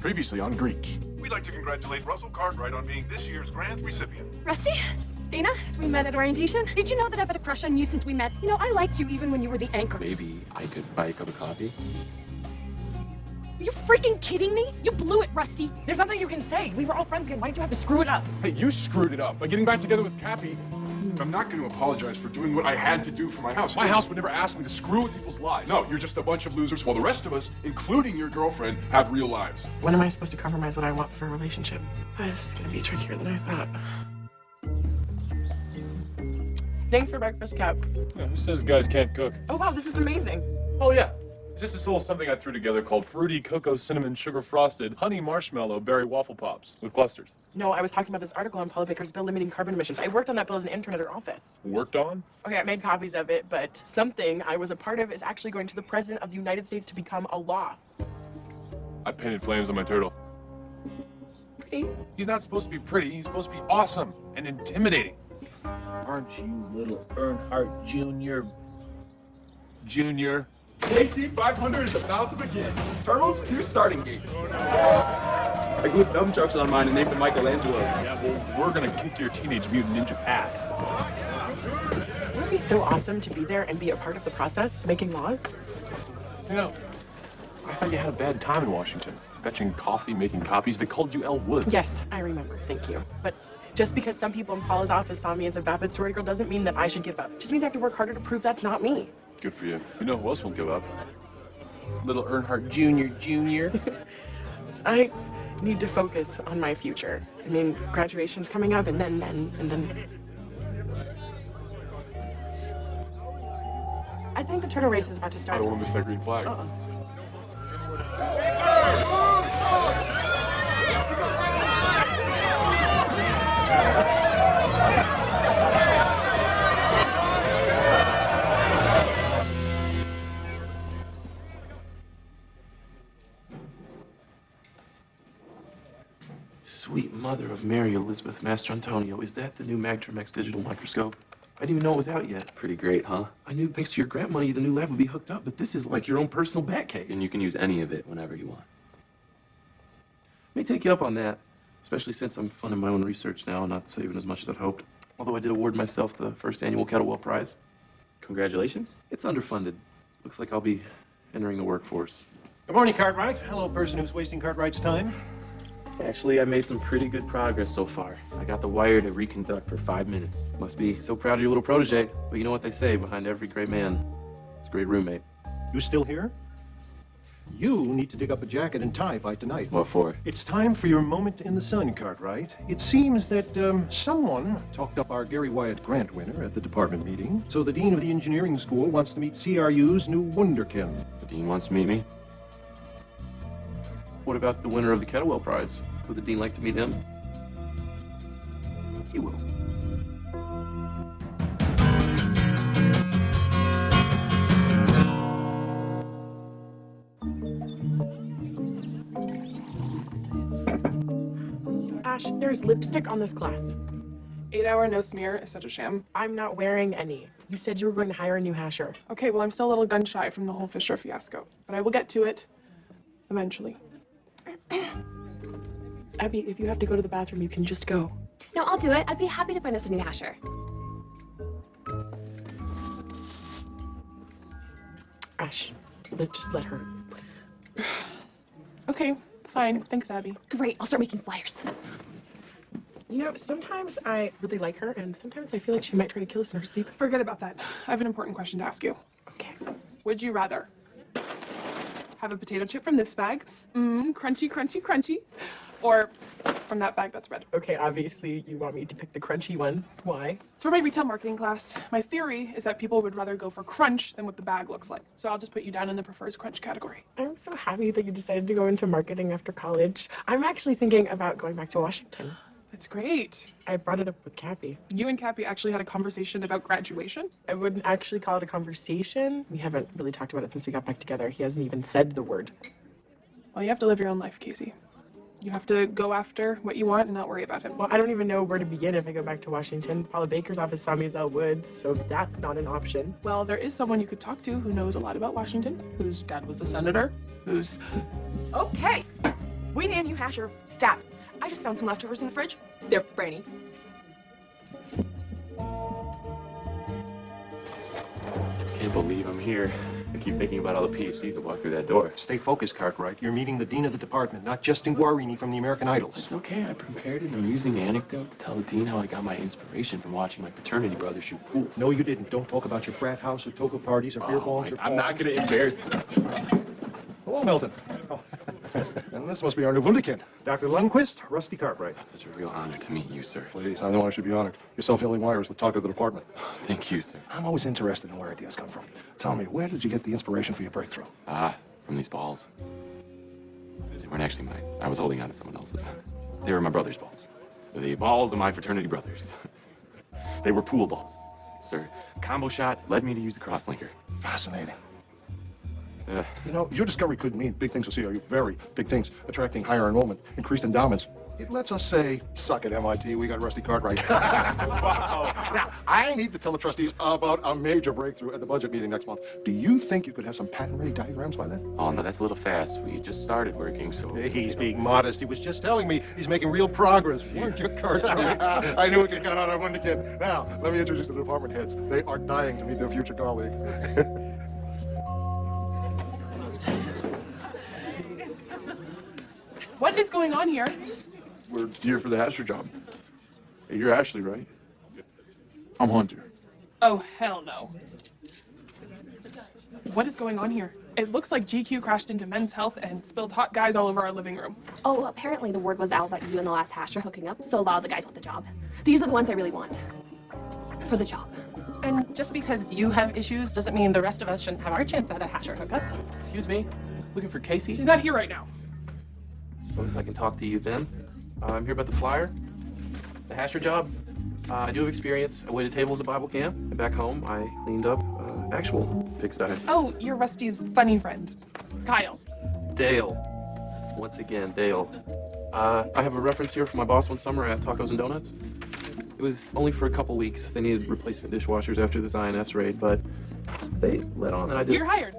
Previously on Greek. We'd like to congratulate Russell Cartwright on being this year's grant recipient. Rusty? Dana, we met at orientation. Did you know that I've had a crush on you since we met? You know, I liked you even when you were the anchor. Maybe I could buy a cup of coffee? Are you freaking kidding me? You blew it, Rusty. There's nothing you can say. We were all friends again. Why'd you have to screw it up? Hey, you screwed it up by getting back together with Cappy. I'm not going to apologize for doing what I had to do for my house. My house would never ask me to screw with people's lives. No, you're just a bunch of losers while the rest of us, including your girlfriend, have real lives. When am I supposed to compromise what I want for a relationship? This is gonna be trickier than I thought. Thanks for breakfast, Cap. Yeah, who says guys can't cook? Oh wow, this is amazing. Oh, yeah. It's just this little something I threw together called Fruity Cocoa Cinnamon Sugar Frosted Honey Marshmallow Berry Waffle Pops with clusters. No, I was talking about this article on Paula Baker's bill limiting carbon emissions. I worked on that bill as an intern at her office. Worked on? Okay, I made copies of it, but something I was a part of is actually going to the President of the United States to become a law. I painted flames on my turtle. Pretty. He's not supposed to be pretty. He's supposed to be awesome and intimidating. Aren't you little Earnhardt Jr.? Junior. KT500 is about to begin. Turtles, 2 starting gates. I glued dump trucks on mine and named them Michelangelo. Yeah, well, we're gonna kick your Teenage Mutant Ninja ass. Wouldn't it be so awesome to be there and be a part of the process, making laws? You know, I thought you had a bad time in Washington. Fetching coffee, making copies. They called you Elle Woods. Yes, I remember. Thank you. But just because some people in Paula's office saw me as a vapid sorority girl doesn't mean that I should give up. It just means I have to work harder to prove that's not me. Good for you. You know who else won't give up? Little Earnhardt Jr. I need to focus on my future. I mean, graduation's coming up, and then. I think the turtle race is about to I start. don't want to miss that green flag. Sweet mother of Mary Elizabeth Mastrantonio, is that the new Magtermex digital microscope? I didn't even know it was out yet. Pretty great, huh? I knew thanks to your grant money the new lab would be hooked up, but this is like your own personal bat cave. And you can use any of it whenever you want. May take you up on that, especially since I'm funding my own research now and not saving as much as I'd hoped. Although I did award myself the first annual Kettlewell Prize. Congratulations. It's underfunded. Looks like I'll be entering the workforce. Good morning, Cartwright. Hello, person who's wasting Cartwright's time. Actually, I made some pretty good progress so far. I got the wire to reconduct for 5 minutes. Must be so proud of your little protege. But you know what they say, behind every great man, is a great roommate. You still here? You need to dig up a jacket and tie by tonight. What for? It's time for your moment in the sun, Cartwright. It seems that someone talked up our Gary Wyatt grant winner at the department meeting. So the dean of the engineering school wants to meet CRU's new wunderkind. The dean wants to meet me. What about the winner of the Kettlewell Prize? Would the dean like to meet him? He will. Ash, there's lipstick on this glass. 8-hour no smear is such a sham. I'm not wearing any. You said you were going to hire a new hasher. Okay, well, I'm still a little gun shy from the whole Fisher fiasco, but I will get to it eventually. Abby, if you have to go to the bathroom, you can just go. No, I'll do it. I'd be happy to find us a new hasher. Ash, just let her, please. Okay, fine. Thanks, Abby. Great, I'll start making flyers. You know, sometimes I really like her, and sometimes I feel like she might try to kill us in her sleep. Forget about that. I have an important question to ask you. Okay. Would you rather have a potato chip from this bag, crunchy, crunchy, crunchy, or from that bag that's red? Okay, obviously you want me to pick the crunchy one. Why? It's for my retail marketing class. My theory is that people would rather go for crunch than what the bag looks like. So I'll just put you down in the prefers crunch category. I'm so happy that you decided to go into marketing after college. I'm actually thinking about going back to Washington. That's great. I brought it up with Cappy. You and Cappy actually had a conversation about graduation? I wouldn't actually call it a conversation. We haven't really talked about it since we got back together. He hasn't even said the word. Well, you have to live your own life, Casey. You have to go after what you want and not worry about him. Well, I don't even know where to begin if I go back to Washington. Paula Baker's office saw me as Elle Woods, so that's not an option. Well, there is someone you could talk to who knows a lot about Washington, whose dad was a senator, whose... Okay! We need a new hasher. Stat. I just found some leftovers in the fridge. They're brainies. Can't believe I'm here. I keep thinking about all the PhDs that walk through that door. Stay focused, Cartwright. You're meeting the dean of the department, not Justin Guarini from the American Idols. It's okay. I prepared an amusing anecdote to tell the dean how I got my inspiration from watching my fraternity brothers shoot pool. No, you didn't. Don't talk about your frat house or toga parties or beer bongs or I'm not going to embarrass you. Hello, Milton. And this must be our new Wunderkind. Dr. Lundquist, Rusty Cartwright. It's such a real honor to meet you, sir. Please, I'm the one who should be honored. Yourself, Illy Wire, is the talk of the department. Thank you, sir. I'm always interested in where ideas come from. Tell me, where did you get the inspiration for your breakthrough? From these balls. They weren't actually mine. I was holding on to someone else's. They were my brother's balls. The balls of my fraternity brothers. They were pool balls, sir. Combo shot led me to use the crosslinker. Fascinating. You know, your discovery could mean big things for CRU, very big things, attracting higher enrollment, increased endowments. It lets us say, suck it, MIT, we got Rusty Cartwright. Wow. Now, I need to tell the trustees about a major breakthrough at the budget meeting next month. Do you think you could have some patent-ready diagrams by then? Oh, no, that's a little fast. We just started working, so... He's being modest. He was just telling me he's making real progress. Weren't you, Cartwright? I knew we could count on our Wunderkind. Now, let me introduce you to the department heads. They are dying to meet their future colleague. What is going on here? We're here for the Hasher job. Hey, you're Ashley, right? I'm Hunter. Oh, hell no. What is going on here? It looks like GQ crashed into Men's Health and spilled hot guys all over our living room. Oh, apparently the word was out about you and the last hash are hooking up, so a lot of the guys want the job. These are the ones I really want. For the job. And just because you have issues doesn't mean the rest of us shouldn't have our chance at a hasher hookup. Excuse me? Looking for Casey? She's not here right now. Suppose I can talk to you then. I'm here about the flyer, the hasher job. I do have experience. I waited tables at Bible camp, and back home I cleaned up actual pigsties. Oh, you're Rusty's funny friend, Kyle. Dale. Once again, Dale. I have a reference here from my boss one summer at Tacos and Donuts. It was only for a couple weeks. They needed replacement dishwashers after the Zionist raid, but they let on that I did. You're hired.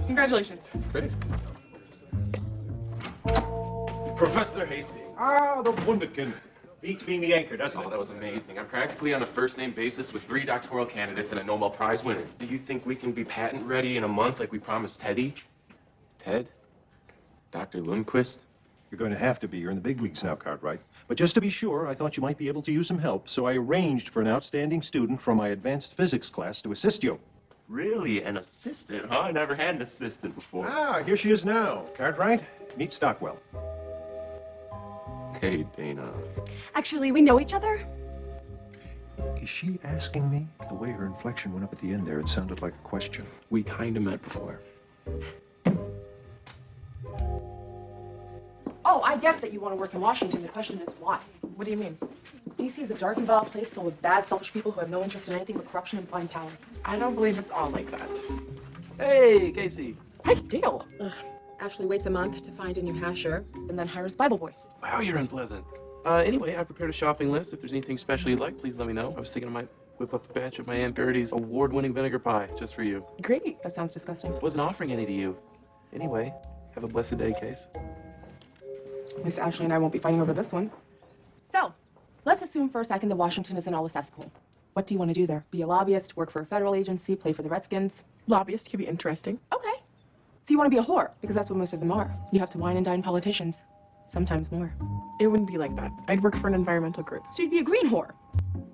Congratulations. Great. Professor Hastings. Ah, the Wunderkind. Beats being the anchor, doesn't Oh, it? that was amazing. I'm practically on a first-name basis with 3 doctoral candidates and a Nobel Prize winner. Do you think we can be patent ready in a month like we promised Teddy? Ted? Dr. Lundquist? You're going to have to be. You're in the big leagues now, Cartwright. But just to be sure, I thought you might be able to use some help, so I arranged for an outstanding student from my advanced physics class to assist you. Really? An assistant, huh? I never had an assistant before. Ah, here she is now. Cartwright, meet Stockwell. Hey, Dana. Actually, we know each other. Is she asking me? The way her inflection went up at the end there, it sounded like a question. We kind of met before. Oh, I get that you want to work in Washington. The question is why? What do you mean? DC is a dark and vile place filled with bad, selfish people who have no interest in anything but corruption and blind power. I don't believe it's all like that. Hey, Casey. Hi, Dale. Ashley waits a month to find a new hasher and then hires Bible Boy. Wow, you're unpleasant. Anyway, I prepared a shopping list. If there's anything special you'd like, please let me know. I was thinking I might whip up a batch of my Aunt Gertie's award-winning vinegar pie just for you. Great. That sounds disgusting. Wasn't offering any to you. Anyway, have a blessed day, Case. At least Ashley and I won't be fighting over this one. So, let's assume for a second that Washington isn't all a cesspool. What do you want to do there? Be a lobbyist, work for a federal agency, play for the Redskins? Lobbyist could be interesting. Okay. So you want to be a whore, because that's what most of them are. You have to wine and dine politicians. Sometimes more. It wouldn't be like that. I'd work for an environmental group. So you'd be a green whore.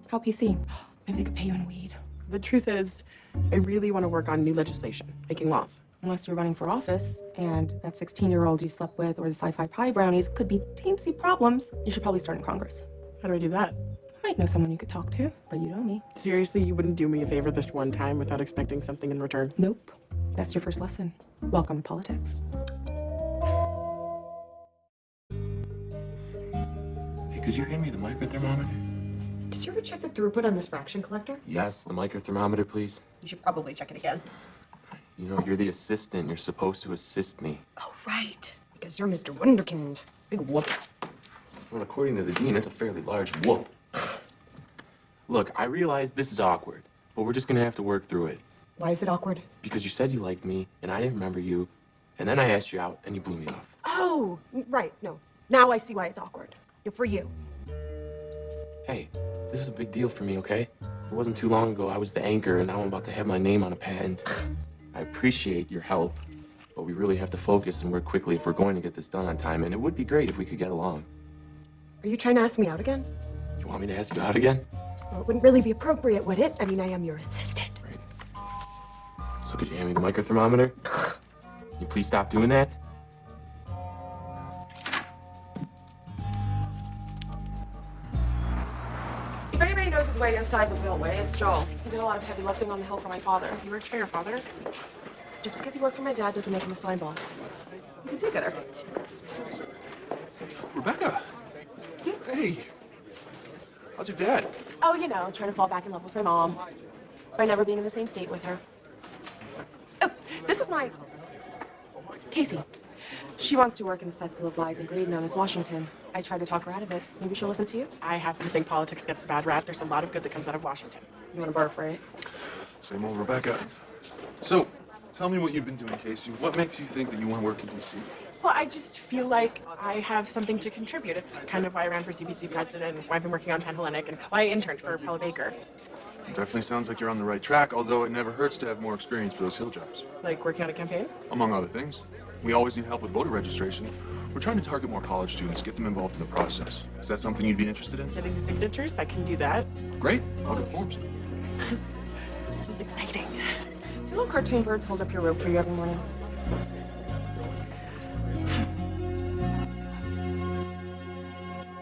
How PC. Maybe they could pay you in weed. The truth is, I really want to work on new legislation, making laws. Unless you're running for office, and that 16-year-old you slept with or the sci-fi pie brownies could be teensy problems, you should probably start in Congress. How do I do that? I might know someone you could talk to, but you know me. Seriously, you wouldn't do me a favor this one time without expecting something in return? Nope. That's your first lesson. Welcome to politics. Hey, could you hand me the microthermometer? Did you ever check the throughput on this fraction collector? Yes, the microthermometer, please. You should probably check it again. You know, you're the assistant. You're supposed to assist me. Oh, right. Because you're Mr. Wunderkind. Big whoop. Well, according to the dean, that's a fairly large whoop. Look, I realize this is awkward, but we're just gonna have to work through it. Why is it awkward? Because you said you liked me, and I didn't remember you, And then I asked you out, and you blew me off. Oh, right. No. Now I see why it's awkward. For you. Hey, this is a big deal for me, okay? It wasn't too long ago I was the anchor, and now I'm about to have my name on a patent. I appreciate your help, but we really have to focus and work quickly if we're going to get this done on time, and it would be great if we could get along. Are you trying to ask me out again? You want me to ask you out again? Well, it wouldn't really be appropriate, would it? I mean, I am your assistant. Right. So could you hand me the microthermometer? Can you please stop doing that? If anybody knows his way inside the wheelway, it's Joel. He did a lot of heavy lifting on the hill for my father. You worked for your father? Just because he worked for my dad doesn't make him a slime ball. He's a do-gooder. Rebecca. Hey. How's your dad? Oh, you know, trying to fall back in love with my mom by never being in the same state with her. Oh, this is my Casey. She wants to work in the cesspool of lies and greed known as Washington. I tried to talk her out of it. Maybe she'll listen to you? I happen to think politics gets a bad rap. There's a lot of good that comes out of Washington. You want to barf, right? Same old Rebecca. So, tell me what you've been doing, Casey. What makes you think that you want to work in D.C.? Well, I just feel like I have something to contribute. It's kind of why I ran for CBC president, why I've been working on Panhellenic, and why I interned for Pella Baker. It definitely sounds like you're on the right track, although it never hurts to have more experience for those hill jobs. Like working on a campaign? Among other things. We always need help with voter registration. We're trying to target more college students, get them involved in the process. Is that something you'd be interested in? Getting the signatures? I can do that. Great. I'll get the forms. This is exciting. Do little cartoon birds hold up your rope for you every morning?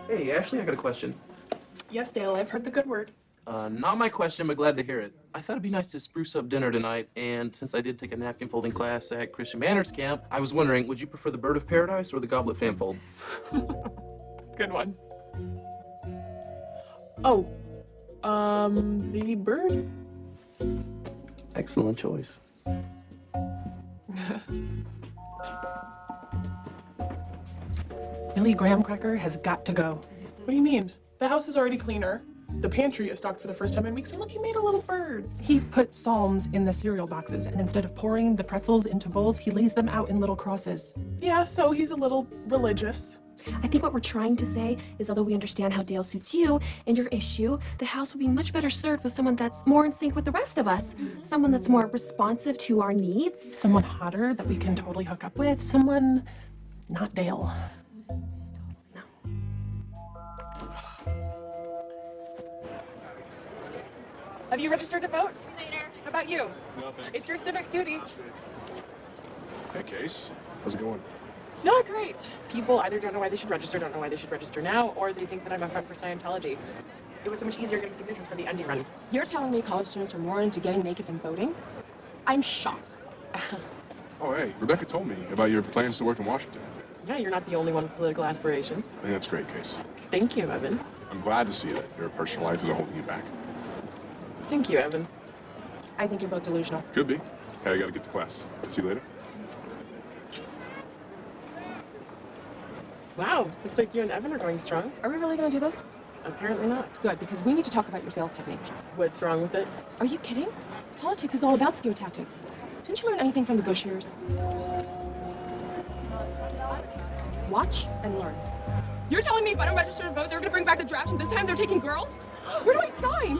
Hey, Ashley, I got a question. Yes, Dale, I've heard the good word. Not my question, but glad to hear it. I thought it'd be nice to spruce up dinner tonight, and since I did take a napkin folding class at Christian Manners Camp, I was wondering, would you prefer the bird of paradise or the goblet fan fold? Good one. Oh, the bird? Excellent choice. Billy Graham cracker has got to go. What do you mean? The house is already cleaner. The pantry is stocked for the first time in weeks, and look, he made a little bird. He put psalms in the cereal boxes, and instead of pouring the pretzels into bowls, he lays them out in little crosses. Yeah, so he's a little religious. I think what we're trying to say is although we understand how Dale suits you and your issue, the house would be much better served with someone that's more in sync with the rest of us. Someone that's more responsive to our needs. Someone hotter that we can totally hook up with. Someone not Dale. Have you registered to vote? How about you? Nothing. It's your civic duty. Hey, Case. How's it going? Not great. People either don't know why they should register, don't know why they should register now, or they think that I'm a front for Scientology. It was so much easier getting signatures for the Undy run. You're telling me college students are more into getting naked than voting? I'm shocked. Oh, hey, Rebecca told me about your plans to work in Washington. Yeah, you're not the only one with political aspirations. I think that's great, Case. Thank you, Evan. I'm glad to see that your personal life isn't holding you back. Thank you, Evan. I think you're both delusional. Could be. Hey, I gotta get to class. See you later. Wow, looks like you and Evan are going strong. Are we really gonna do this? Apparently not. Good, because we need to talk about your sales technique. What's wrong with it? Are you kidding? Politics is all about scare tactics. Didn't you learn anything from the Bush years? Watch and learn. You're telling me if I don't register to vote, they're gonna bring back the draft and this time they're taking girls? Where do I sign?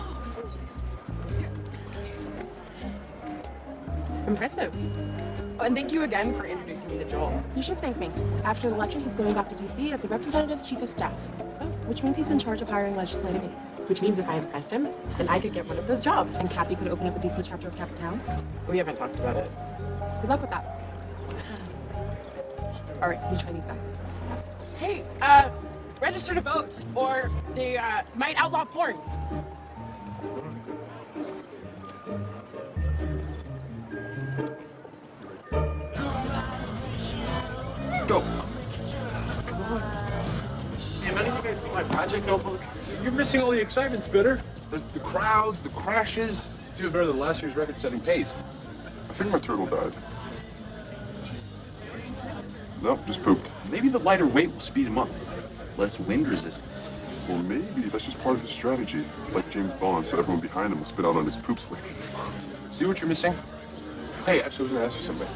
Impressive. Oh, and thank you again for introducing me to Joel. You should thank me. After the election, he's going back to D.C. as the representative's chief of staff, which means he's in charge of hiring legislative aides. Which means if I impress him, then I could get one of those jobs. And Cappy could open up a D.C. chapter of Capitown. We haven't talked about it. Good luck with that. All right, let me try these guys. Hey, register to vote, or they might outlaw porn. Go! Hey, none of you guys see my project notebook? You're missing all the excitement, Spitter. There's the crowds, the crashes. It's even better than last year's record-setting pace. I think my turtle died. Nope, just pooped. Maybe the lighter weight will speed him up. Less wind resistance. Or maybe that's just part of his strategy. Like James Bond, so everyone behind him will spit out on his poop slick. See what you're missing? Hey, actually, I was gonna ask you something.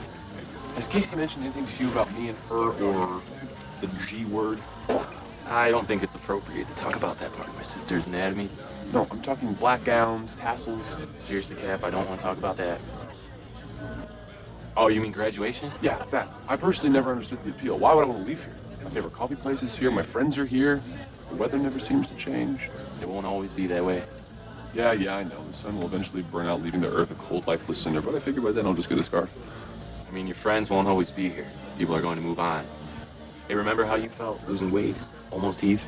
Has Casey mentioned anything to you about me and her or the G word? I don't think it's appropriate to talk about that part of my sister's anatomy. No, I'm talking black gowns, tassels. Seriously, Cap, I don't want to talk about that. Oh, you mean graduation? Yeah, that. I personally never understood the appeal. Why would I want to leave here? My favorite coffee place is here. My friends are here. The weather never seems to change. It won't always be that way. Yeah, I know. The sun will eventually burn out, leaving the earth a cold, lifeless cinder. But I figure by then I'll just get a scarf. I mean, your friends won't always be here. People are going to move on. Hey, remember how you felt losing Wade? Almost Heath?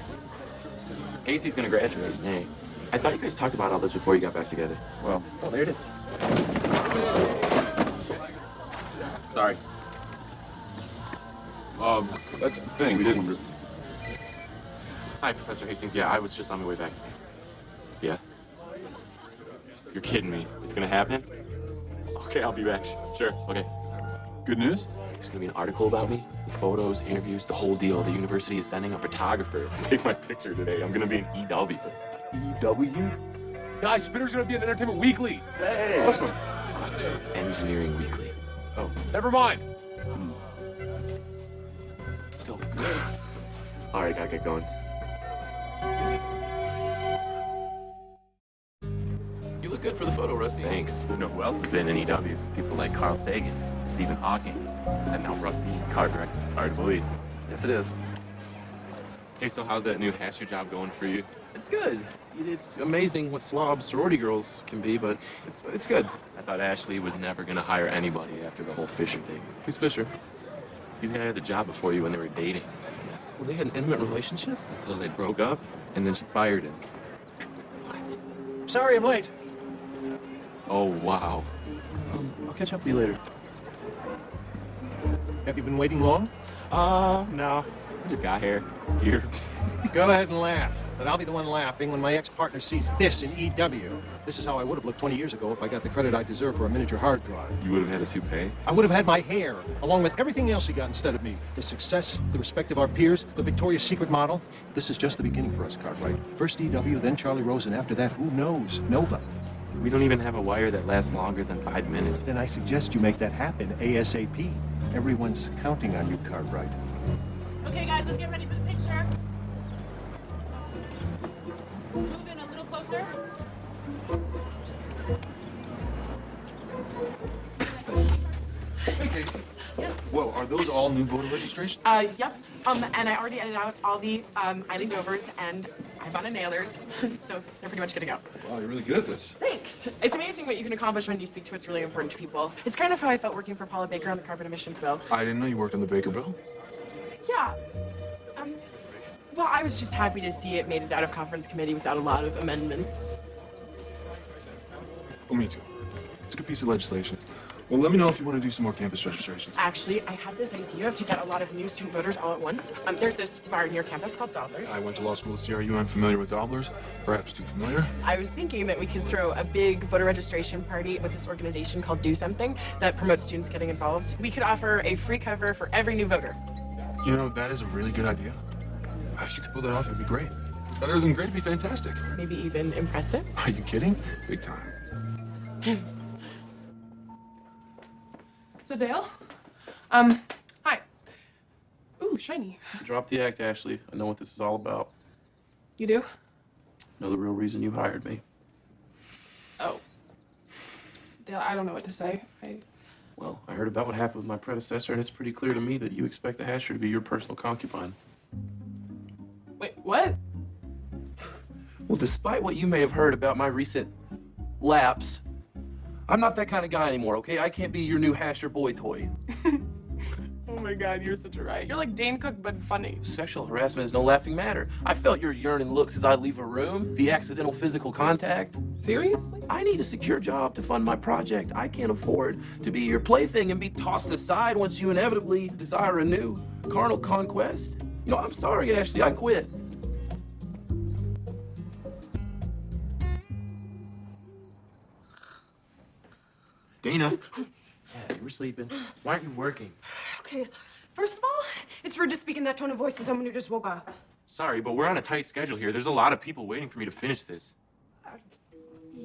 Casey's gonna graduate in May. I thought you guys talked about all this before you got back together. Well, oh, there it is. Sorry. That's the thing. We didn't. Hi, Professor Hastings. Yeah, I was just on my way back to... Yeah? You're kidding me. It's gonna happen? Okay, I'll be back. Sure, okay. Good news? There's gonna be an article about me with photos, interviews, the whole deal. The university is sending a photographer to take my picture today. I'm gonna be an EW. EW? Guys, Spinner's gonna be in Entertainment Weekly. Hey! Awesome. Engineering Weekly. Oh, never mind. Still good. All right, gotta get going. You look good for the photo, Rusty. Thanks. You know who else has been in EW? People like Carl Sagan, Stephen Hawking, and now Rusty Cartwright. It's hard to believe. Yes, it is. Hey, so how's that new hasher job going for you? It's good. It's amazing what slob sorority girls can be, but it's good. I thought Ashley was never gonna hire anybody after the whole Fisher thing. Who's Fisher? He's the guy who had the job before you when they were dating. Well, they had an intimate relationship? Until they broke up, and then she fired him. What? Sorry I'm late. Oh, wow. I'll catch up with you later. Have you been waiting long? No. Just got here. Go ahead and laugh. But I'll be the one laughing when my ex-partner sees this in EW. This is how I would have looked 20 years ago if I got the credit I deserve for a miniature hard drive. You would have had a toupee? I would have had my hair, along with everything else he got instead of me. The success, the respect of our peers, the Victoria's Secret model. This is just the beginning for us, Cartwright. First EW, then Charlie Rose, and after that, who knows? Nova. We don't even have a wire that lasts longer than 5 minutes. Then I suggest you make that happen ASAP. Everyone's counting on you, Cartwright. Okay, guys, let's get ready for the picture. Move in a little closer. Hey, Casey. Yes. Whoa, are those all new voter registrations? Yep. And I already edited out all the Eileen Govers, and I bought a nailers, so they're pretty much good to go. Wow, you're really good at this. Thanks. It's amazing what you can accomplish when you speak to what's really important to people. It's kind of how I felt working for Paula Baker on the carbon emissions bill. I didn't know you worked on the Baker bill. Yeah. Well, I was just happy to see it made it out of conference committee without a lot of amendments. Well, me too. It's a good piece of legislation. Well, let me know if you want to do some more campus registrations. Actually, I had this idea to get a lot of new student voters all at once. There's this bar near campus called Dollars. I went to law school at CRU. I'm familiar with Dobblers. Perhaps too familiar. I was thinking that we could throw a big voter registration party with this organization called Do Something that promotes students getting involved. We could offer a free cover for every new voter. You know, that is a really good idea. If you could pull that off, it'd be great. Better than great, it'd be fantastic. Maybe even impressive. Are you kidding? Big time. So Dale? Hi. Ooh, shiny. Drop the act, Ashley. I know what this is all about. You do? Know the real reason you hired me. Oh. Dale, I don't know what to say. Well, I heard about what happened with my predecessor, and it's pretty clear to me that you expect the Hasher to be your personal concubine. Wait, what? Well, despite what you may have heard about my recent lapse, I'm not that kind of guy anymore, okay? I can't be your new Hasher boy toy. Oh my God, you're such a riot. You're like Dane Cook, but funny. Sexual harassment is no laughing matter. I felt your yearning looks as I leave a room, the accidental physical contact. Seriously? I need a secure job to fund my project. I can't afford to be your plaything and be tossed aside once you inevitably desire a new carnal conquest. You know, I'm sorry, Ashley, I quit. Dana. Yeah, you were sleeping. Why aren't you working? Okay, first of all, it's rude to speak in that tone of voice to someone who just woke up. Sorry, but we're on a tight schedule here. There's a lot of people waiting for me to finish this.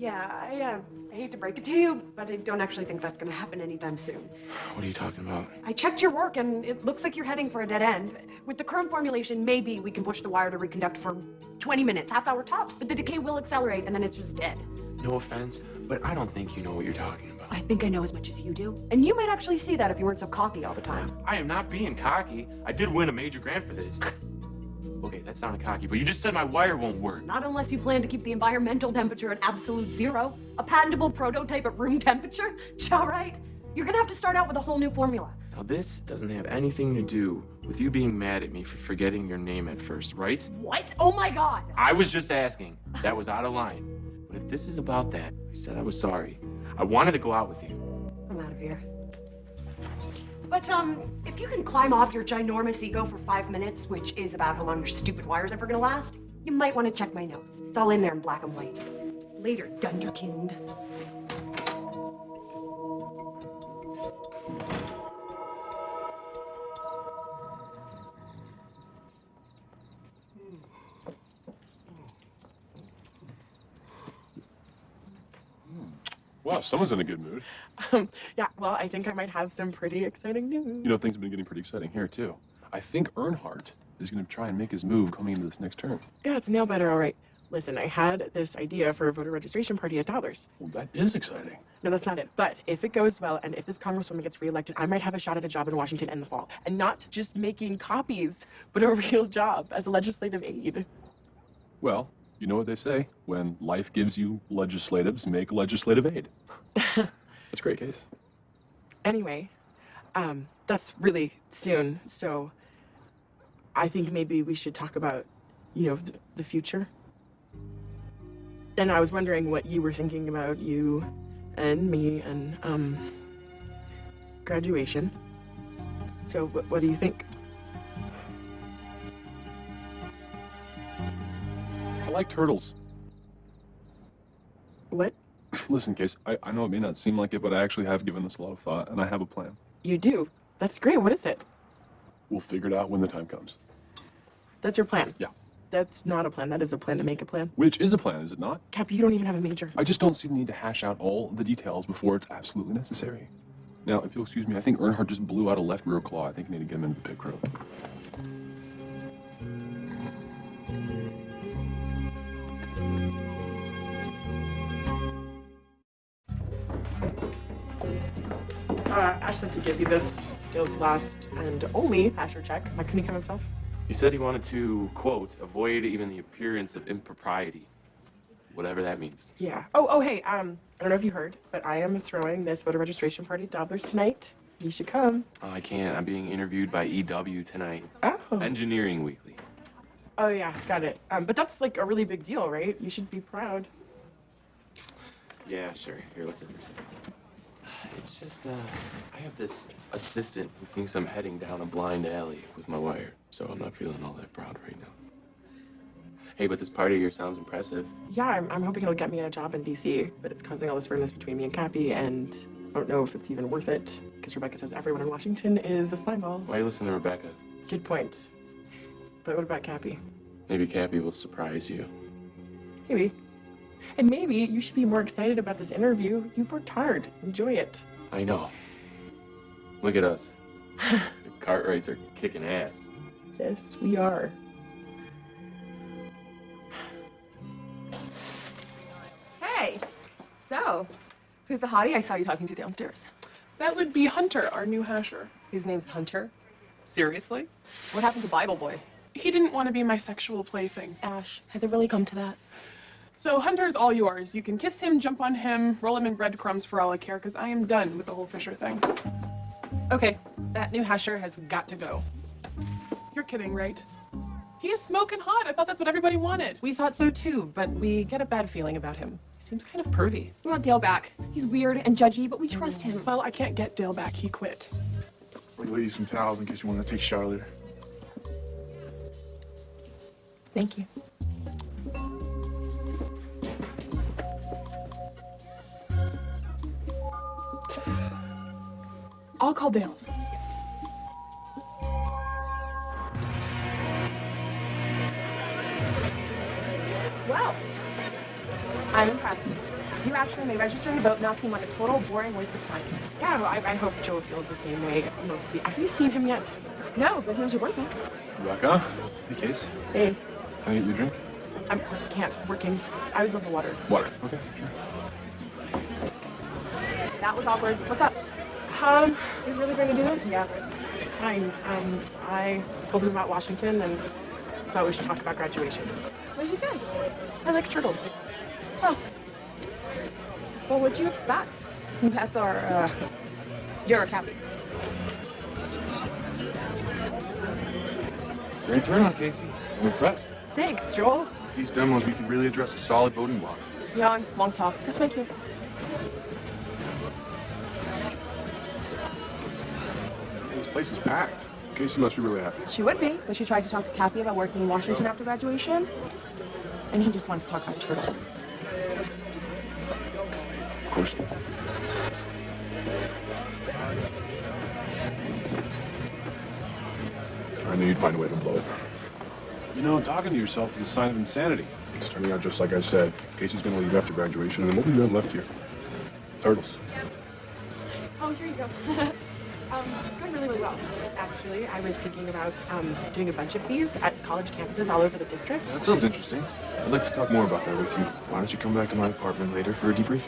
Yeah, I hate to break it to you, but I don't actually think that's gonna happen anytime soon. What are you talking about? I checked your work, and it looks like you're heading for a dead end. With the current formulation, maybe we can push the wire to reconduct for 20 minutes, half-hour tops, but the decay will accelerate, and then it's just dead. No offense, but I don't think you know what you're talking about. I think I know as much as you do. And you might actually see that if you weren't so cocky all the time. I am not being cocky. I did win a major grant for this. Okay, that sounded cocky, but you just said my wire won't work. Not unless you plan to keep the environmental temperature at absolute zero. A patentable prototype at room temperature? All right. You're gonna have to start out with a whole new formula. Now, this doesn't have anything to do with you being mad at me for forgetting your name at first, right? What? Oh my God! I was just asking. That was out of line. But if this is about that, I said I was sorry. I wanted to go out with you. I'm out of here. But, if you can climb off your ginormous ego for 5 minutes, which is about how long your stupid wire's ever gonna last, you might want to check my notes. It's all in there in black and white. Later, Dunderkind. Wow, someone's in a good mood. Yeah, well, I think I might have some pretty exciting news. You know, things have been getting pretty exciting here, too. I think Earnhardt is going to try and make his move coming into this next term. Yeah, it's nail biter, all right. Listen, I had this idea for a voter registration party at Dollar's. Well, that is exciting. No, that's not it. But if it goes well, and if this congresswoman gets reelected, I might have a shot at a job in Washington in the fall. And not just making copies, but a real job as a legislative aide. Well, you know what they say, when life gives you legislatives, make legislative aid. That's a great case. Anyway, that's really soon, so I think maybe we should talk about, you know, the future. And I was wondering what you were thinking about, you and me and, graduation. So what do you think? I like turtles. What? Listen, Case, I know it may not seem like it, but I actually have given this a lot of thought, and I have a plan. You do? That's great. What is it? We'll figure it out when the time comes. That's your plan? Yeah. That's not a plan. That is a plan to make a plan. Which is a plan, is it not? Cap, you don't even have a major. I just don't see the need to hash out all the details before it's absolutely necessary. Now, if you'll excuse me, I think Earnhardt just blew out a left rear claw. I think I need to get him into the pit crew. Ash said to give you this. Dale's last and only Asher check. Couldn't he come himself? He said he wanted to, quote, avoid even the appearance of impropriety. Whatever that means. Yeah. Oh, hey, I don't know if you heard, but I am throwing this voter registration party at Dobler's tonight. You should come. Oh, I can't. I'm being interviewed by EW tonight. Oh. Engineering Weekly. Oh, yeah, got it. But that's like a really big deal, right? You should be proud. Yeah, sure. Here, let's sit for a second. It's just, I have this assistant who thinks I'm heading down a blind alley with my wire, so I'm not feeling all that proud right now. Hey, but this party here sounds impressive. Yeah, I'm hoping it'll get me a job in DC, but it's causing all this firmness between me and Cappy, and I don't know if it's even worth it, because Rebecca says everyone in Washington is a slimeball. Why listen to Rebecca? Good point. But what about Cappy? Maybe Cappy will surprise you. Maybe. And maybe you should be more excited about this interview. You've worked hard. Enjoy it. I know. Look at us. The Cartwrights are kicking ass. Yes, we are. Hey, so, who's the hottie I saw you talking to downstairs? That would be Hunter, our new hasher. His name's Hunter? Seriously? What happened to Bible Boy? He didn't want to be my sexual plaything. Ash, has it really come to that? So Hunter's all yours. You can kiss him, jump on him, roll him in breadcrumbs for all I care, because I am done with the whole Fisher thing. Okay, that new hasher has got to go. You're kidding, right? He is smoking hot. I thought that's what everybody wanted. We thought so too, but we get a bad feeling about him. He seems kind of pervy. We want Dale back. He's weird and judgy, but we trust him. Well, I can't get Dale back. He quit. I'll lay you some towels in case you want to take a shower later. Thank you. I'll call Dale. Well, I'm impressed. You actually may register to vote not seem like a total boring waste of time. Yeah, I hope Joe feels the same way, mostly. Have you seen him yet? No, but who's your boyfriend? Rebecca? Hey, Case. Hey. Can I get you a drink? I can't. Working. I would love the water. Water. Okay, sure. That was awkward. What's up? You really going to do this? Yeah. Fine. I told him about Washington and thought we should talk about graduation. What did he say? I like turtles. Huh. Well, what'd you expect? That's our, you're a Cappy. Great turnout, Casey. I'm impressed. Thanks, Joel. These demos, we can really address a solid voting bloc. Yawn, long talk. Let's make you. This place is packed. Casey must be really happy. She would be, but she tried to talk to Cappy about working in Washington after graduation, and he just wanted to talk about turtles. Of course. I knew you'd find a way to blow it. You know, talking to yourself is a sign of insanity. It's turning out just like I said. Casey's gonna leave after graduation, and what we got left here? Turtles. Oh, here you go. It's going really, really well. Actually, I was thinking about doing a bunch of these at college campuses all over the district. That sounds interesting. I'd like to talk more about that with you. Why don't you come back to my apartment later for a debrief?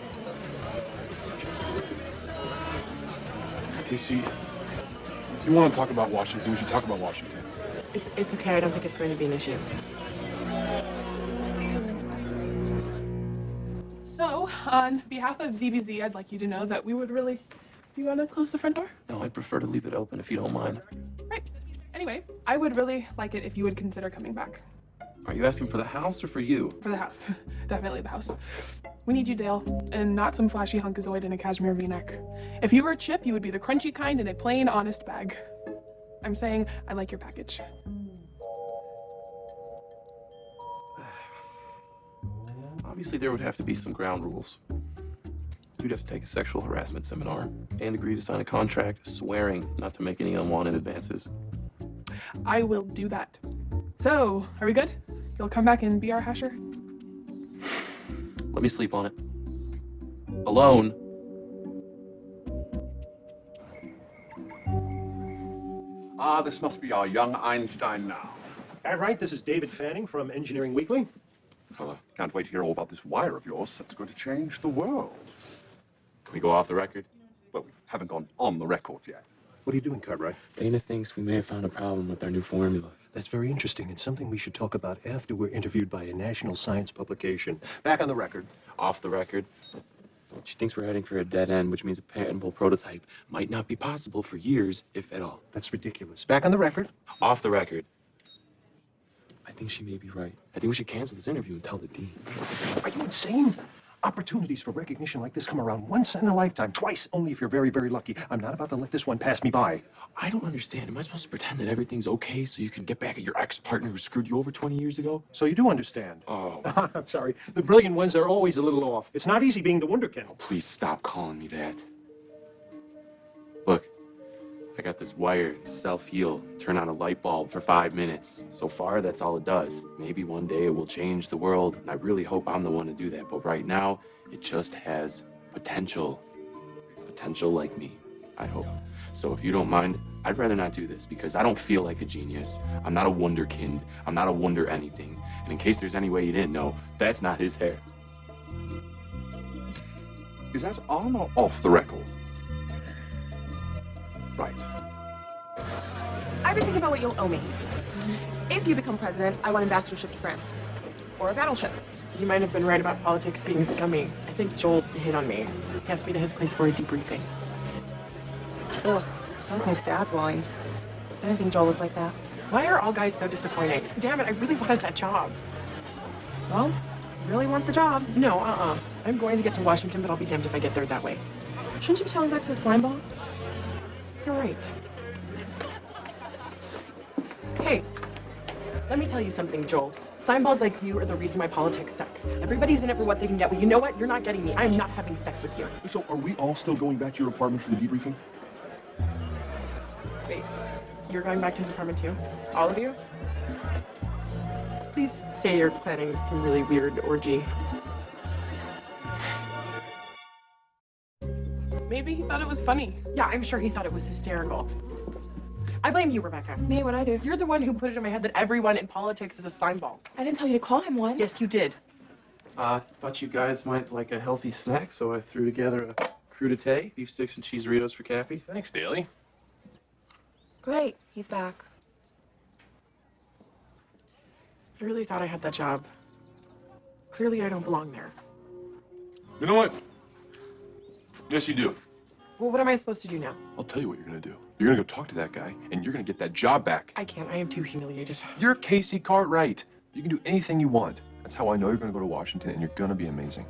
Casey, if you want to talk about Washington, we should talk about Washington. It's okay. I don't think it's going to be an issue. So, on behalf of ZBZ, I'd like you to know that we would really... You want to close the front door? No, I'd prefer to leave it open if you don't mind. Right. Anyway, I would really like it if you would consider coming back. Are you asking for the house or for you? For the house. Definitely the house. We need you, Dale, and not some flashy hunkazoid in a cashmere v-neck. If you were a chip, you would be the crunchy kind in a plain, honest bag. I'm saying I like your package. Obviously, there would have to be some ground rules. You'd have to take a sexual harassment seminar and agree to sign a contract swearing not to make any unwanted advances. I will do that. So, are we good? You'll come back and be our hasher? Let me sleep on it. Alone. Ah, this must be our young Einstein now. All right, this is David Fanning from Engineering Weekly. Hello. Can't wait to hear all about this wire of yours. That's going to change the world. Can we go off the record? Well, we haven't gone on the record yet. What are you doing, Cartwright? Dana thinks we may have found a problem with our new formula. That's very interesting. It's something we should talk about after we're interviewed by a national science publication. Back on the record. Off the record? She thinks we're heading for a dead end, which means a patentable prototype might not be possible for years, if at all. That's ridiculous. Back on the record. Off the record. I think she may be right. I think we should cancel this interview and tell the dean. Are you insane? Opportunities for recognition like this come around once in a lifetime, twice only if you're very, very lucky. I'm not about to let this one pass me by. I don't understand. Am I supposed to pretend that everything's okay so you can get back at your ex-partner who screwed you over 20 years ago? So you do understand. Oh. I'm sorry. The brilliant ones are always a little off. It's not easy being the wunderkind. Oh, please stop calling me that. Look, I got this wire, self-heal, turn on a light bulb for 5 minutes. So far, that's all it does. Maybe one day it will change the world, and I really hope I'm the one to do that. But right now, it just has potential. Potential like me, I hope. So if you don't mind, I'd rather not do this because I don't feel like a genius. I'm not a wunderkind. I'm not a wonder anything. And in case there's any way you didn't know, that's not his hair. Is that on or off the record? Right. I've been thinking about what you'll owe me. If you become president, I want ambassadorship to France. Or a battleship. You might have been right about politics being scummy. I think Joel hit on me. He asked me to his place for a debriefing. Ugh, that was my dad's line. I didn't think Joel was like that. Why are all guys so disappointing? Damn it, I really wanted that job. Well, you really want the job. No, I'm going to get to Washington, but I'll be damned if I get there that way. Shouldn't you be telling that to the slime ball? You're right. Hey, let me tell you something, Joel. Slime balls like you are the reason my politics suck. Everybody's in it for what they can get. Well, you know what? You're not getting me. I'm not having sex with you. So are we all still going back to your apartment for the debriefing? Wait, you're going back to his apartment too? All of you? Please say you're planning some really weird orgy. Maybe he thought it was funny. Yeah, I'm sure he thought it was hysterical. I blame you, Rebecca. Me, what'd I do? You're the one who put it in my head that everyone in politics is a slime ball. I didn't tell you to call him one. Yes, you did. Thought you guys might like a healthy snack, so I threw together a crudité, beef sticks and cheese Doritos for Cappy. Thanks, Daly. Great, he's back. I really thought I had that job. Clearly, I don't belong there. You know what? Yes, you do. Well, what am I supposed to do now? I'll tell you what you're gonna do. You're gonna go talk to that guy, and you're gonna get that job back. I can't. I am too humiliated. You're Casey Cartwright. You can do anything you want. That's how I know you're gonna go to Washington, and you're gonna be amazing.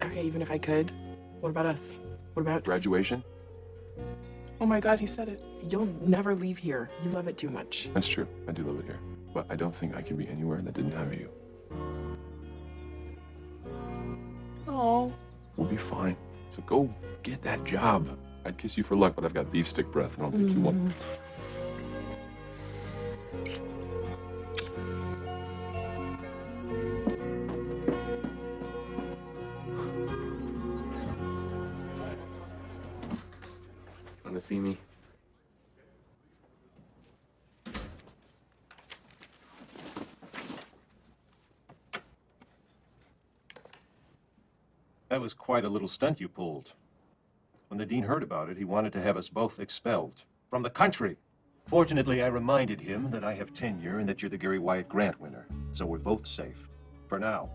Okay, even if I could, what about us? What about Graduation? Oh my God, he said it. You'll never leave here. You love it too much. That's true. I do love it here. But I don't think I could be anywhere that didn't have you. Oh. We'll be fine. So go get that job. I'd kiss you for luck, but I've got beef stick breath. I don't think you want. Want to see me? That was quite a little stunt you pulled. When the dean heard about it, he wanted to have us both expelled from the country. Fortunately, I reminded him that I have tenure and that you're the Gary Wyatt Grant winner. So we're both safe. For now.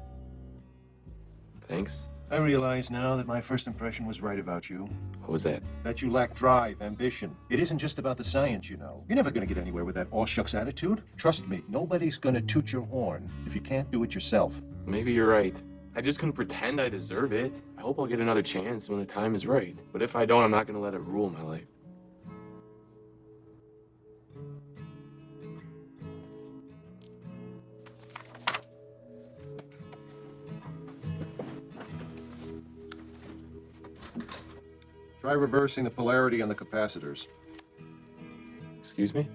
Thanks. I realize now that my first impression was right about you. What was that? That you lack drive, ambition. It isn't just about the science, you know. You're never going to get anywhere with that all-shucks attitude. Trust me, nobody's going to toot your horn if you can't do it yourself. Maybe you're right. I just couldn't pretend I deserve it. I hope I'll get another chance when the time is right. But if I don't, I'm not gonna let it rule my life. Try reversing the polarity on the capacitors. Excuse me?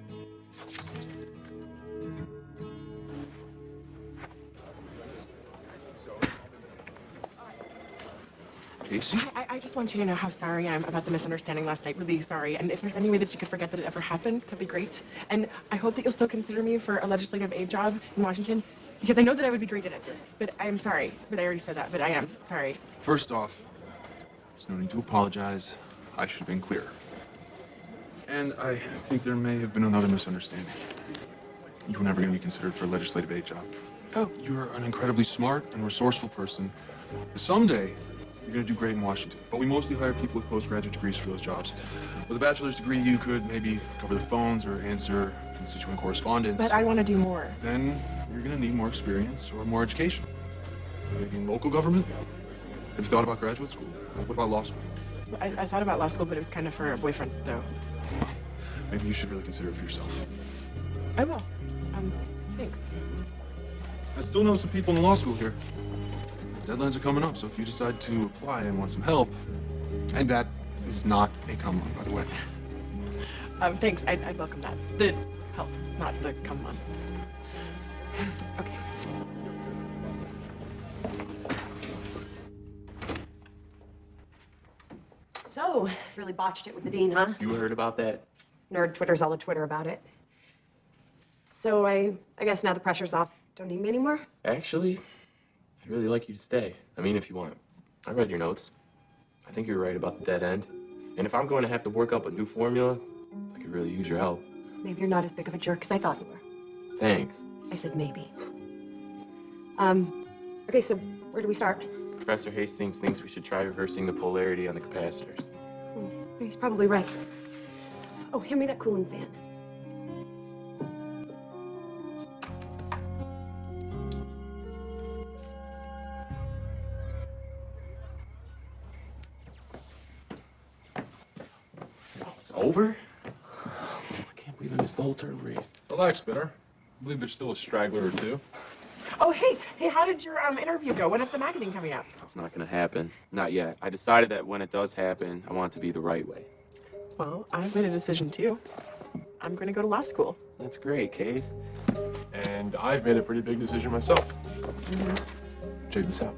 Casey? I just want you to know how sorry I am about the misunderstanding last night. Really sorry. And if there's any way that you could forget that it ever happened, that'd be great. And I hope that you'll still consider me for a legislative aid job in Washington, because I know that I would be great at it. But I'm sorry. But I already said that. But I am sorry. First off, there's no need to apologize. I should have been clearer. And I think there may have been another misunderstanding. You were never going to be considered for a legislative aid job. Oh. You're an incredibly smart and resourceful person. Someday, you're going to do great in Washington. But we mostly hire people with postgraduate degrees for those jobs. With a bachelor's degree, you could maybe cover the phones or answer constituent correspondence. But I want to do more. Then you're going to need more experience or more education. Maybe in local government? Have you thought about graduate school? What about law school? I thought about law school, but it was kind of for a boyfriend, though. Maybe you should really consider it for yourself. I will. Thanks. I still know some people in the law school here. Deadlines are coming up, so if you decide to apply and want some help, and that is not a come on, by the way. Thanks. I'd welcome that. The help, not the come on. Okay. So, really botched it with the dean, huh? You heard about that? Nerd Twitter's all the Twitter about it. So I guess now the pressure's off. Don't need me anymore? Actually, I'd really like you to stay. I mean, if you want. I read your notes. I think you're right about the dead end. And if I'm going to have to work up a new formula, I could really use your help. Maybe you're not as big of a jerk as I thought you were. Thanks. I said maybe. Okay, so where do we start? Professor Hastings thinks we should try reversing the polarity on the capacitors. He's probably right. Oh, hand me that cooling fan. Oh, it's over? I can't believe I missed the whole turtle race. Relax, Bitter. I believe there's still a straggler or two. Oh, hey, how did your interview go? When is the magazine coming out? That's not gonna happen. Not yet. I decided that when it does happen, I want it to be the right way. Well, I've made a decision too. I'm going to go to law school. That's great, Case. And I've made a pretty big decision myself. Check this out.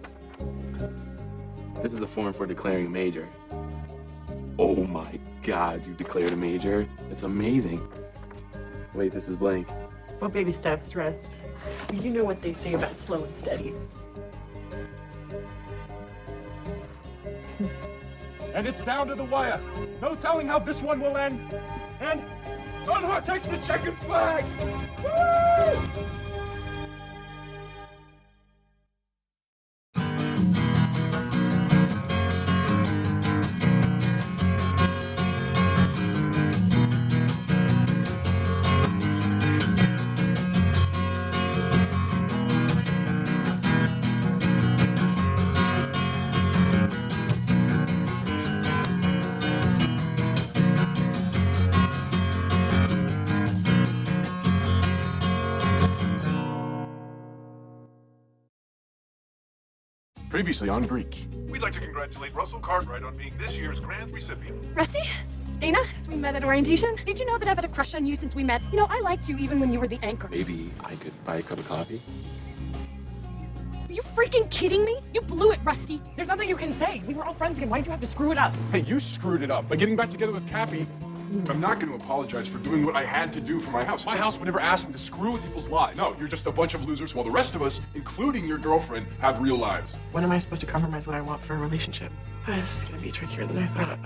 This is a form for declaring a major. Oh my God, you declared a major? It's amazing. Wait, this is blank. Well, baby steps, rest. You know what they say about slow and steady. And it's down to the wire. No telling how this one will end. And Earnhardt takes the checkered flag. Woo! Previously on Greek. We'd like to congratulate Russell Cartwright on being this year's grant recipient. Rusty? It's Dana, as we met at orientation. Did you know that I've had a crush on you since we met? You know, I liked you even when you were the anchor. Maybe I could buy a cup of coffee? Are you freaking kidding me? You blew it, Rusty. There's nothing you can say. We were all friends again. Why'd you have to screw it up? Hey, you screwed it up by getting back together with Cappy. I'm not going to apologize for doing what I had to do for my house. My house would never ask me to screw with people's lives. No, you're just a bunch of losers while the rest of us, including your girlfriend, have real lives. When am I supposed to compromise what I want for a relationship? This is gonna be trickier than I thought.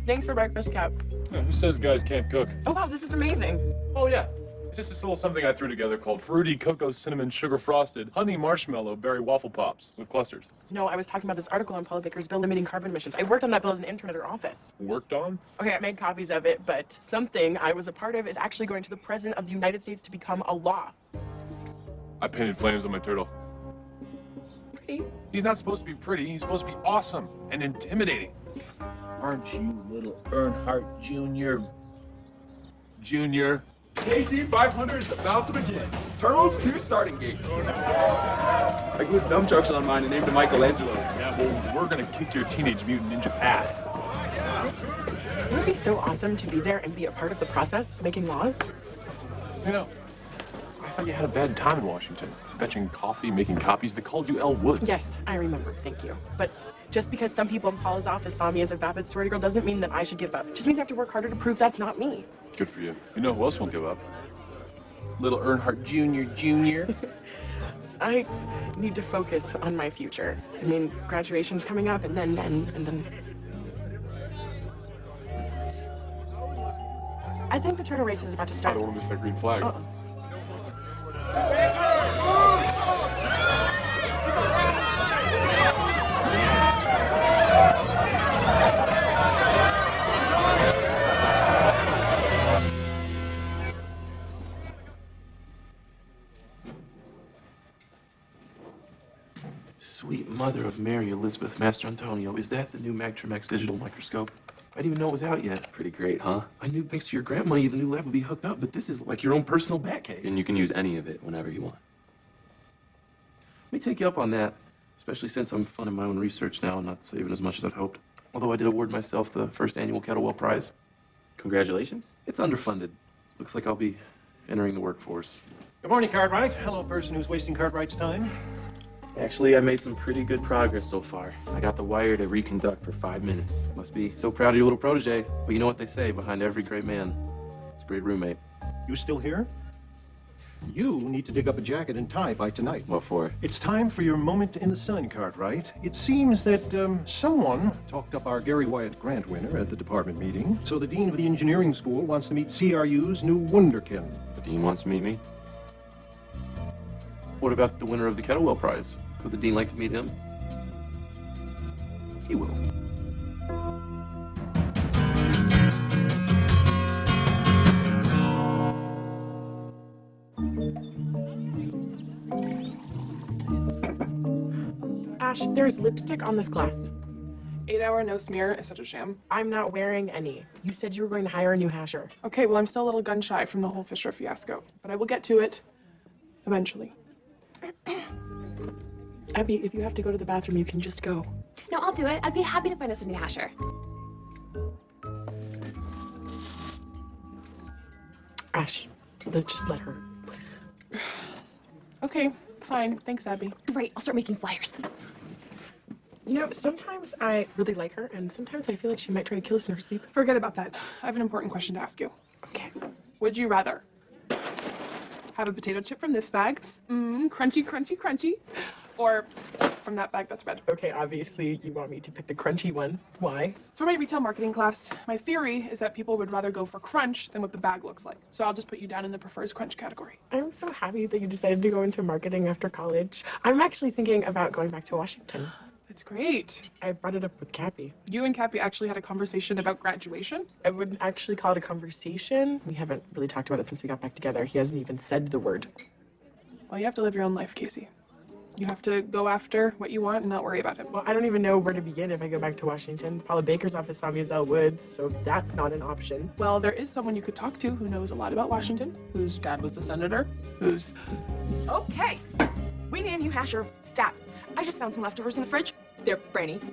Thanks for breakfast, Cap. Yeah, who says guys can't cook? Oh wow, this is amazing. Oh yeah. It's just this little something I threw together called fruity cocoa cinnamon sugar frosted honey marshmallow berry waffle pops with clusters. No, I was talking about this article on Paula Baker's bill limiting carbon emissions. I worked on that bill as an intern at her office. Worked on? Okay, I made copies of it, but something I was a part of is actually going to the President of the United States to become a law. I painted flames on my turtle. Pretty. He's not supposed to be pretty. He's supposed to be awesome and intimidating. Aren't you little Earnhardt Jr.? Junior. KT500 is about to begin. Turtles 2 starting gate. I glued nunchucks on mine and named him Michelangelo. Yeah, well, we're gonna kick your Teenage Mutant Ninja ass. Wouldn't it be so awesome to be there and be a part of the process, making laws? You know, I thought you had a bad time in Washington. Fetching coffee, making copies. They called you Elle Woods. Yes, I remember. Thank you. But just because some people in Paula's office saw me as a vapid sorority girl doesn't mean that I should give up. It just means I have to work harder to prove that's not me. Good for you. You know who else won't give up? Little Earnhardt Jr. I need to focus on my future. I mean, graduation's coming up, and then. I think the turtle race is about to I start. don't want to miss that green flag. Sweet mother of Mary Elizabeth Master Antonio, is that the new Magtrimex digital microscope? I didn't even know it was out yet. Pretty great, huh? I knew thanks to your grant money the new lab would be hooked up, but this is like your own personal bat cave. And you can use any of it whenever you want. Let me take you up on that, especially since I'm funding my own research now and not saving as much as I'd hoped. Although I did award myself the first annual Kettlewell Prize. Congratulations. It's underfunded. Looks like I'll be entering the workforce. Good morning, Cartwright. Hello, person who's wasting Cartwright's time. Actually, I made some pretty good progress so far. I got the wire to reconduct for 5 minutes. Must be so proud of your little protege. But you know what they say, behind every great man, it's a great roommate. You still here? You need to dig up a jacket and tie by tonight. What for? It's time for your moment in the sun, Cartwright. It seems that someone talked up our Gary Wyatt grant winner at the department meeting. So the dean of the engineering school wants to meet CRU's new wunderkind. The dean wants to meet me? What about the winner of the Kettlewell Prize? Would the dean like to meet him? He will. Ash, there's lipstick on this glass. 8-hour no smear is such a sham. I'm not wearing any. You said you were going to hire a new hasher. Okay, well, I'm still a little gun shy from the whole Fisher fiasco, but I will get to it eventually. Abby, if you have to go to the bathroom, you can just go. No, I'll do it. I'd be happy to find us a new hasher. Ash, just let her, please. Okay, fine. Thanks, Abby. Right, I'll start making flyers. You know, sometimes I really like her, and sometimes I feel like she might try to kill us in her sleep. Forget about that. I have an important question to ask you. Okay. Would you rather have a potato chip from this bag, crunchy, crunchy, crunchy, or from that bag that's red? Okay, obviously you want me to pick the crunchy one. Why? So my retail marketing class, my theory is that people would rather go for crunch than what the bag looks like. So I'll just put you down in the prefers crunch category. I'm so happy that you decided to go into marketing after college. I'm actually thinking about going back to Washington. That's great. I brought it up with Cappy. You and Cappy actually had a conversation about graduation? I wouldn't actually call it a conversation. We haven't really talked about it since we got back together. He hasn't even said the word. Well, you have to live your own life, Casey. You have to go after what you want and not worry about it. Well, I don't even know where to begin if I go back to Washington. Paula Baker's office saw me as Elle Woods, so that's not an option. Well, there is someone you could talk to who knows a lot about Washington, whose dad was a senator, who's... Okay. We need a new hash or stat. I just found some leftovers in the fridge. They're Brannies.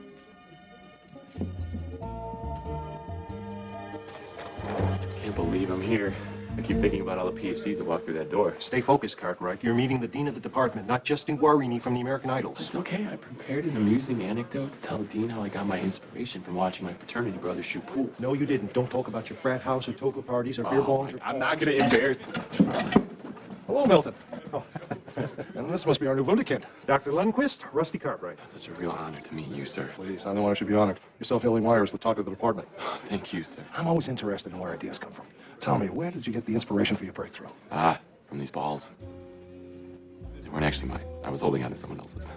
Can't believe I'm here. I keep thinking about all the PhDs that walk through that door. Stay focused, Cartwright. You're meeting the dean of the department, not Justin Guarini from the American Idols. It's okay. I prepared an amusing anecdote to tell the dean how I got my inspiration from watching my fraternity brothers shoot pool. No, you didn't. Don't talk about your frat house or toga parties or beer bongs. I'm not going to embarrass you. Hello, Milton. Oh. And this must be our new Wunderkind. Dr. Lundquist, Rusty Cartwright. It's such a real honor to meet you, sir. Please, I'm the one who should be honored. Your self-healing wire is the talk of the department. Thank you, sir. I'm always interested in where ideas come from. Tell me, where did you get the inspiration for your breakthrough? From these balls. They weren't actually mine. I was holding on to someone else's.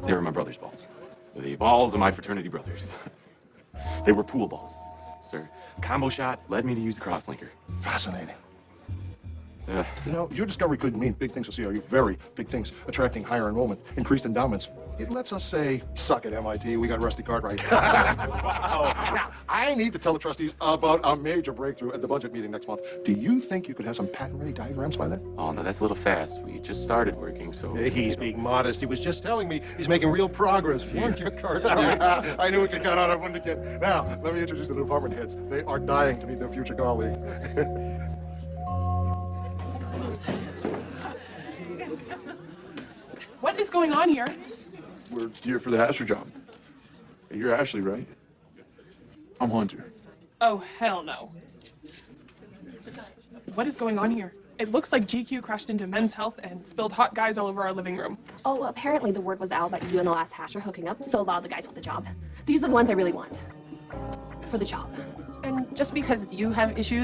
They were my brother's balls. The balls of my fraternity brothers. They were pool balls, sir. Combo shot led me to use the crosslinker. Fascinating. You know, your discovery could mean big things to CRU, very big things, attracting higher enrollment, increased endowments. It lets us say, suck it, MIT, we got Rusty Cartwright. Wow. Now, I need to tell the trustees about a major breakthrough at the budget meeting next month. Do you think you could have some patent-ready diagrams by then? Oh, no, that's a little fast. We just started working, so... He's being modest. He was just telling me he's making real progress. Weren't you, Cartwright? I knew we could count on our Wunderkind. Now, let me introduce the department heads. They are dying to meet their future colleague. What is going on here? We're here for the Asher job. You're Ashley, right? I'm Hunter. Oh, hell no. What is going on here? It looks like GQ crashed into Men's Health and spilled hot guys all over our living room. Oh, apparently the word was out that you and the last hash are hooking up, so a lot of the guys want the job. These are the ones I really want. For the job. And just because you have issues